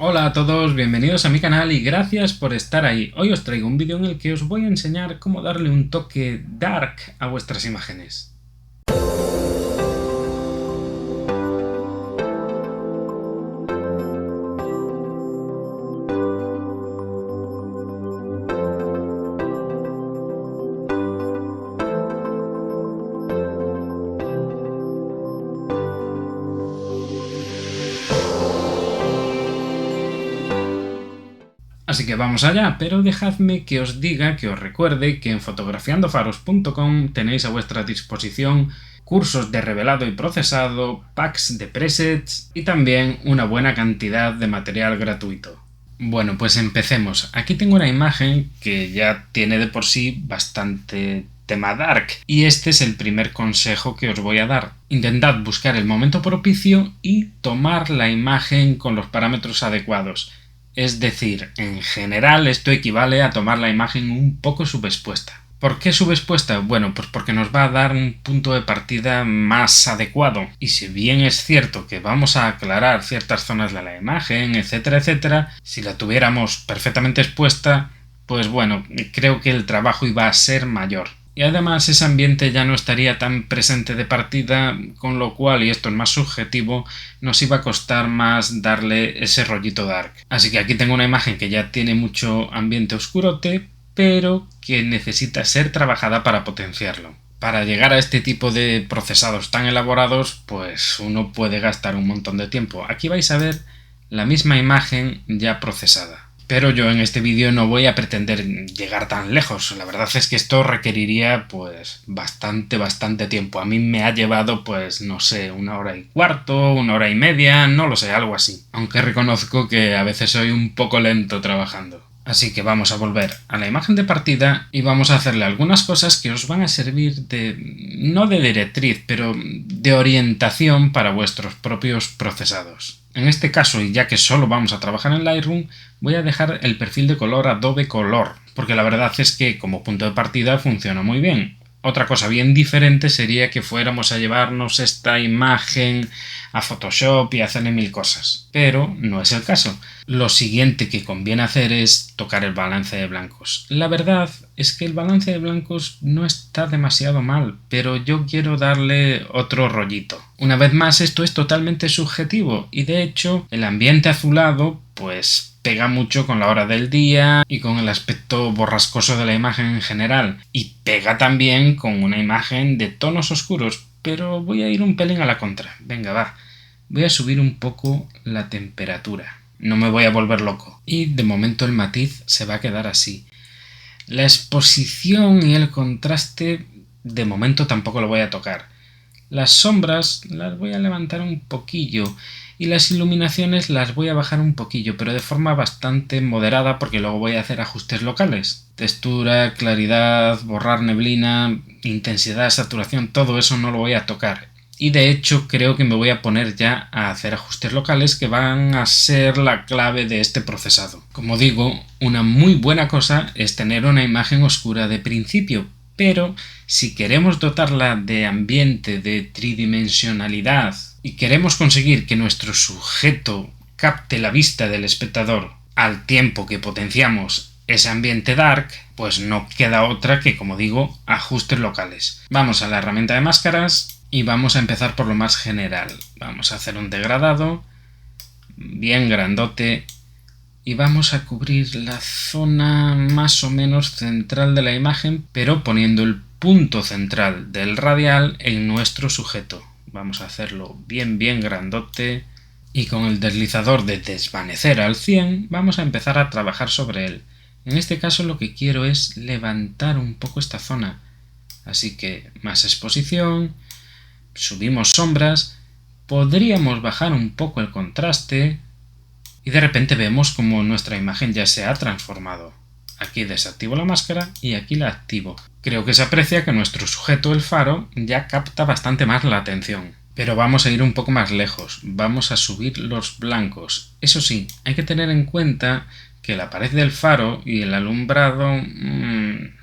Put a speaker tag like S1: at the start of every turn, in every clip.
S1: Hola a todos, bienvenidos a mi canal y gracias por estar ahí. Hoy os traigo un vídeo en el que os voy a enseñar cómo darle un toque dark a vuestras imágenes. Así que vamos allá, pero dejadme que os diga, que os recuerde que en fotografiandofaros.com tenéis a vuestra disposición cursos de revelado y procesado, packs de presets y también una buena cantidad de material gratuito. Bueno, pues empecemos. Aquí tengo una imagen que ya tiene de por sí bastante tema dark y este es el primer consejo que os voy a dar. Intentad buscar el momento propicio y tomar la imagen con los parámetros adecuados. Es decir, en general esto equivale a tomar la imagen un poco subexpuesta. ¿Por qué subexpuesta? Bueno, pues porque nos va a dar un punto de partida más adecuado. Y si bien es cierto que vamos a aclarar ciertas zonas de la imagen, etcétera, etcétera, si la tuviéramos perfectamente expuesta, pues bueno, creo que el trabajo iba a ser mayor. Y además ese ambiente ya no estaría tan presente de partida, con lo cual, y esto es más subjetivo, nos iba a costar más darle ese rollito dark. Así que aquí tengo una imagen que ya tiene mucho ambiente oscurote, pero que necesita ser trabajada para potenciarlo. Para llegar a este tipo de procesados tan elaborados, pues uno puede gastar un montón de tiempo. Aquí vais a ver la misma imagen ya procesada. Pero yo en este vídeo no voy a pretender llegar tan lejos. La verdad es que esto requeriría pues bastante tiempo. A mí me ha llevado pues no sé, 1 hora y cuarto, 1 hora y media, no lo sé, algo así. Aunque reconozco que a veces soy un poco lento trabajando. Así que vamos a volver a la imagen de partida y vamos a hacerle algunas cosas que os van a servir no de directriz, pero de orientación para vuestros propios procesados. En este caso, y ya que solo vamos a trabajar en Lightroom, voy a dejar el perfil de color Adobe Color, porque la verdad es que como punto de partida funciona muy bien. Otra cosa bien diferente sería que fuéramos a llevarnos esta imagen a Photoshop y hacerle mil cosas. Pero no es el caso. Lo siguiente que conviene hacer es tocar el balance de blancos. La verdad es que el balance de blancos no está demasiado mal, pero yo quiero darle otro rollito. Una vez más, esto es totalmente subjetivo y de hecho el ambiente azulado pues pega mucho con la hora del día y con el aspecto borrascoso de la imagen en general, y pega también con una imagen de tonos oscuros, pero voy a ir un pelín a la contra. Venga, va. Voy a subir un poco la temperatura. No me voy a volver loco. Y de momento el matiz se va a quedar así. La exposición y el contraste de momento tampoco lo voy a tocar. Las sombras las voy a levantar un poquillo y las iluminaciones las voy a bajar un poquillo, pero de forma bastante moderada porque luego voy a hacer ajustes locales. Textura, claridad, borrar neblina, intensidad, saturación, todo eso no lo voy a tocar. Y de hecho creo que me voy a poner ya a hacer ajustes locales que van a ser la clave de este procesado. Como digo, una muy buena cosa es tener una imagen oscura de principio, pero si queremos dotarla de ambiente, de tridimensionalidad y queremos conseguir que nuestro sujeto capte la vista del espectador al tiempo que potenciamos ese ambiente dark, pues no queda otra que, como digo, ajustes locales. Vamos a la herramienta de máscaras y vamos a empezar por lo más general. Vamos a hacer un degradado bien grandote y vamos a cubrir la zona más o menos central de la imagen, pero poniendo el punto central del radial en nuestro sujeto. Vamos a hacerlo bien grandote y con el deslizador de desvanecer al 100 vamos a empezar a trabajar sobre él. En este caso lo que quiero es levantar un poco esta zona, así que más exposición, subimos sombras, podríamos bajar un poco el contraste y de repente vemos como nuestra imagen ya se ha transformado. Aquí desactivo la máscara y aquí la activo. Creo que se aprecia que nuestro sujeto, el faro, ya capta bastante más la atención. Pero vamos a ir un poco más lejos, vamos a subir los blancos. Eso sí, hay que tener en cuenta que la pared del faro y el alumbrado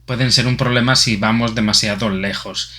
S1: pueden ser un problema si vamos demasiado lejos.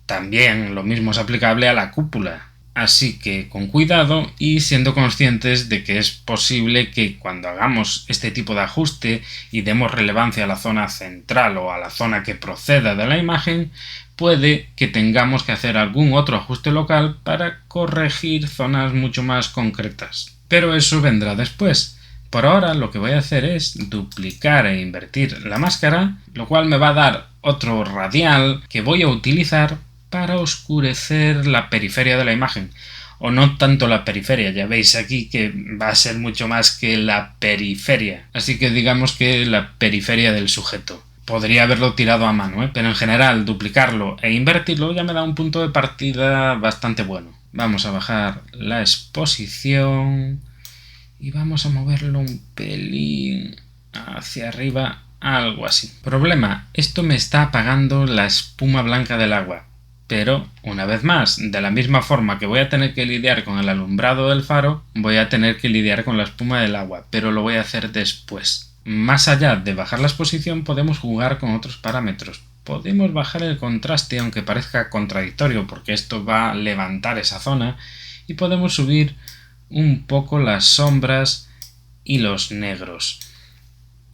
S1: También lo mismo es aplicable a la cúpula. Así que con cuidado y siendo conscientes de que es posible que cuando hagamos este tipo de ajuste y demos relevancia a la zona central o a la zona que proceda de la imagen, puede que tengamos que hacer algún otro ajuste local para corregir zonas mucho más concretas. Pero eso vendrá después. Por ahora lo que voy a hacer es duplicar e invertir la máscara, lo cual me va a dar otro radial que voy a utilizar para oscurecer la periferia de la imagen. O no tanto la periferia, ya veis aquí que va a ser mucho más que la periferia. Así que digamos que la periferia del sujeto. Podría haberlo tirado a mano, pero en general duplicarlo e invertirlo ya me da un punto de partida bastante bueno. Vamos a bajar la exposición y vamos a moverlo un pelín hacia arriba, algo así. Problema, esto me está apagando la espuma blanca del agua. Pero, una vez más, de la misma forma que voy a tener que lidiar con el alumbrado del faro, voy a tener que lidiar con la espuma del agua, pero lo voy a hacer después. Más allá de bajar la exposición, podemos jugar con otros parámetros. Podemos bajar el contraste, aunque parezca contradictorio, porque esto va a levantar esa zona, y podemos subir un poco las sombras y los negros.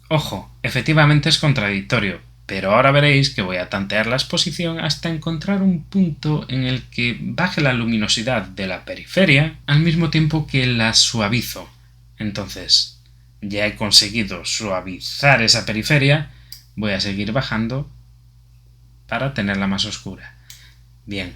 S1: Ojo, efectivamente es contradictorio, pero ahora veréis que voy a tantear la exposición hasta encontrar un punto en el que baje la luminosidad de la periferia al mismo tiempo que la suavizo. Entonces, ya he conseguido suavizar esa periferia, voy a seguir bajando para tenerla más oscura. Bien,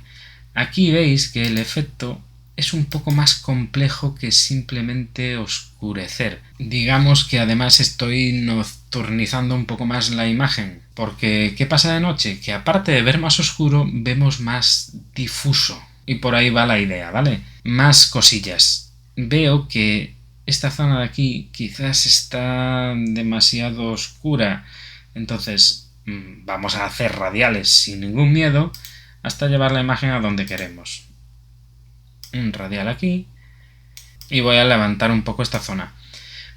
S1: aquí veis que el efecto es un poco más complejo que simplemente oscurecer. Digamos que además estoy nocturnizando un poco más la imagen, porque ¿qué pasa de noche? Que aparte de ver más oscuro, vemos más difuso. Y por ahí va la idea, ¿vale? Más cosillas. Veo que esta zona de aquí quizás está demasiado oscura, entonces vamos a hacer radiales sin ningún miedo hasta llevar la imagen a donde queremos. Un radial aquí y voy a levantar un poco esta zona.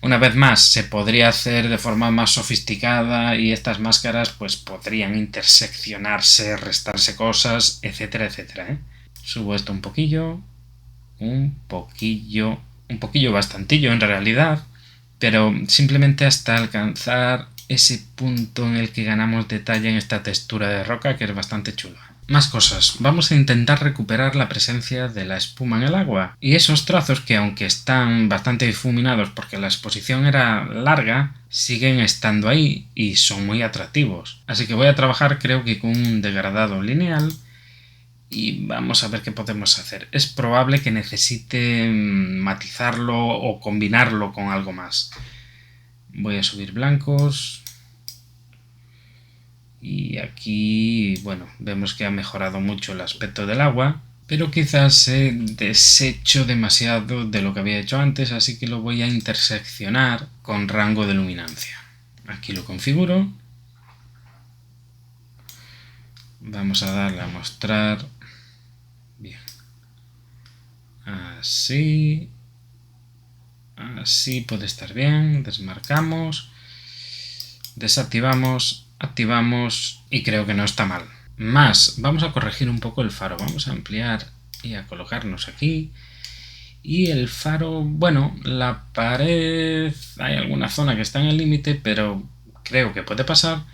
S1: Una vez más, se podría hacer de forma más sofisticada y estas máscaras pues podrían interseccionarse, restarse cosas, etcétera, etcétera, Subo esto un poquillo, bastantillo en realidad, pero simplemente hasta alcanzar ese punto en el que ganamos detalle en esta textura de roca que es bastante chula. Más cosas. Vamos a intentar recuperar la presencia de la espuma en el agua. Y esos trazos que aunque están bastante difuminados porque la exposición era larga, siguen estando ahí y son muy atractivos. Así que voy a trabajar creo que con un degradado lineal y vamos a ver qué podemos hacer. Es probable que necesite matizarlo o combinarlo con algo más. Voy a subir blancos. Y aquí, bueno, vemos que ha mejorado mucho el aspecto del agua, pero quizás he deshecho demasiado de lo que había hecho antes, así que lo voy a interseccionar con rango de luminancia. Aquí lo configuro. Vamos a darle a mostrar. Bien. Así. Así puede estar bien. Desmarcamos. Desactivamos. Activamos y creo que no está mal. Más, vamos a corregir un poco el faro. Vamos a ampliar y a colocarnos aquí. Y el faro, bueno, la pared, hay alguna zona que está en el límite, pero creo que puede pasar.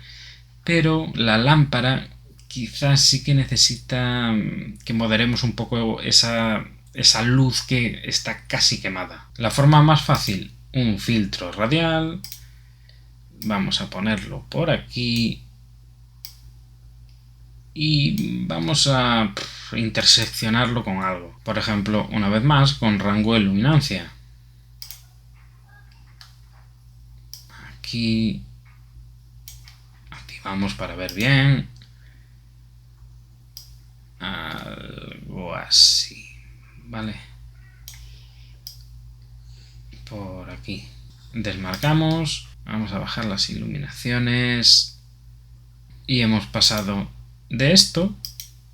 S1: Pero la lámpara quizás sí que necesita que moderemos un poco esa luz que está casi quemada. La forma más fácil, un filtro radial. Vamos a ponerlo por aquí y vamos a interseccionarlo con algo. Por ejemplo, una vez más, con rango de luminancia. Aquí activamos para ver bien. Algo así, ¿vale? Por aquí. Desmarcamos. Vamos a bajar las iluminaciones y hemos pasado de esto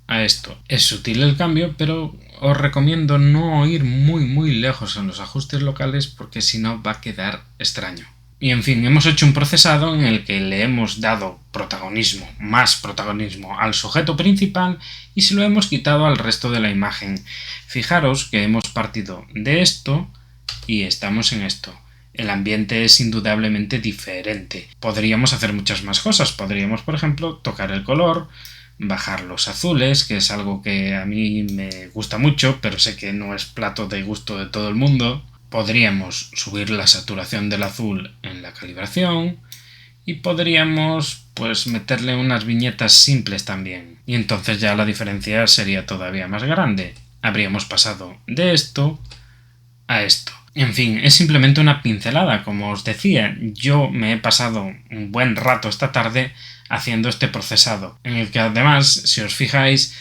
S1: a esto. Es sutil el cambio, pero os recomiendo no ir muy lejos en los ajustes locales porque si no va a quedar extraño. Y en fin, hemos hecho un procesado en el que le hemos dado protagonismo, más protagonismo al sujeto principal y se lo hemos quitado al resto de la imagen. Fijaros que hemos partido de esto y estamos en esto. El ambiente es indudablemente diferente. Podríamos hacer muchas más cosas. Podríamos, por ejemplo, tocar el color, bajar los azules, que es algo que a mí me gusta mucho, pero sé que no es plato de gusto de todo el mundo. Podríamos subir la saturación del azul en la calibración y podríamos pues meterle unas viñetas simples también. Y entonces ya la diferencia sería todavía más grande. Habríamos pasado de esto a esto. En fin, es simplemente una pincelada, como os decía. Yo me he pasado un buen rato esta tarde haciendo este procesado, en el que además, si os fijáis,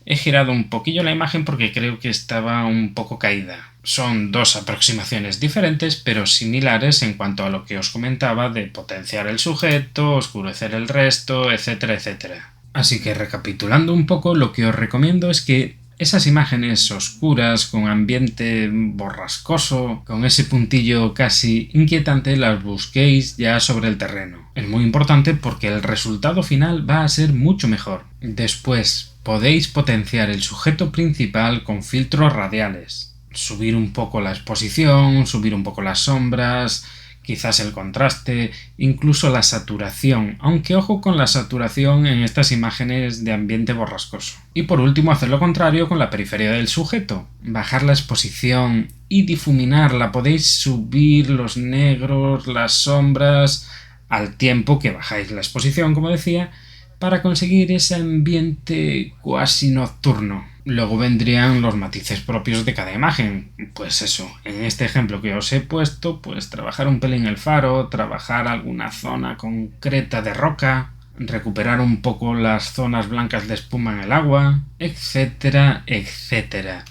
S1: he girado un poquillo la imagen porque creo que estaba un poco caída. Son dos aproximaciones diferentes, pero similares en cuanto a lo que os comentaba de potenciar el sujeto, oscurecer el resto, etcétera, etcétera. Así que recapitulando un poco, lo que os recomiendo es que esas imágenes oscuras, con ambiente borrascoso, con ese puntillo casi inquietante, las busquéis ya sobre el terreno. Es muy importante porque el resultado final va a ser mucho mejor. Después, podéis potenciar el sujeto principal con filtros radiales. Subir un poco la exposición, subir un poco las sombras, quizás el contraste, incluso la saturación, aunque ojo con la saturación en estas imágenes de ambiente borrascoso. Y por último hacer lo contrario con la periferia del sujeto, bajar la exposición y difuminarla. Podéis subir los negros, las sombras, al tiempo que bajáis la exposición, como decía, para conseguir ese ambiente cuasi nocturno. Luego vendrían los matices propios de cada imagen. Pues eso, en este ejemplo que os he puesto, pues trabajar un pelín el faro, trabajar alguna zona concreta de roca, recuperar un poco las zonas blancas de espuma en el agua, etcétera, etcétera.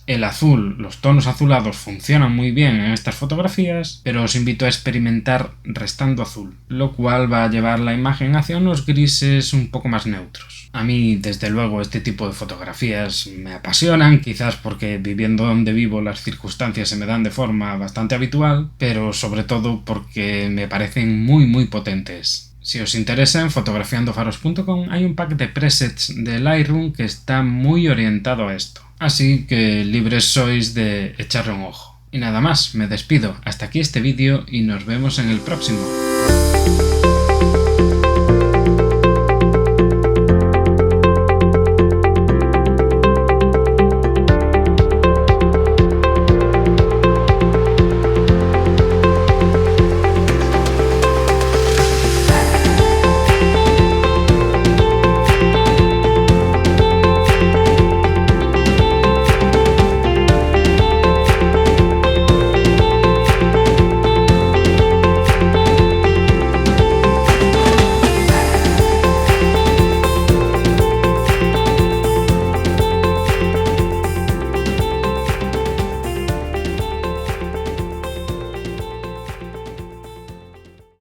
S1: El azul, los tonos azulados funcionan muy bien en estas fotografías, pero os invito a experimentar restando azul, lo cual va a llevar la imagen hacia unos grises un poco más neutros. A mí, desde luego, este tipo de fotografías me apasionan, quizás porque viviendo donde vivo las circunstancias se me dan de forma bastante habitual, pero sobre todo porque me parecen muy potentes. Si os interesa, en fotografiandofaros.com hay un pack de presets de Lightroom que está muy orientado a esto. Así que libres sois de echarle un ojo. Y nada más, me despido. Hasta aquí este vídeo y nos vemos en el próximo.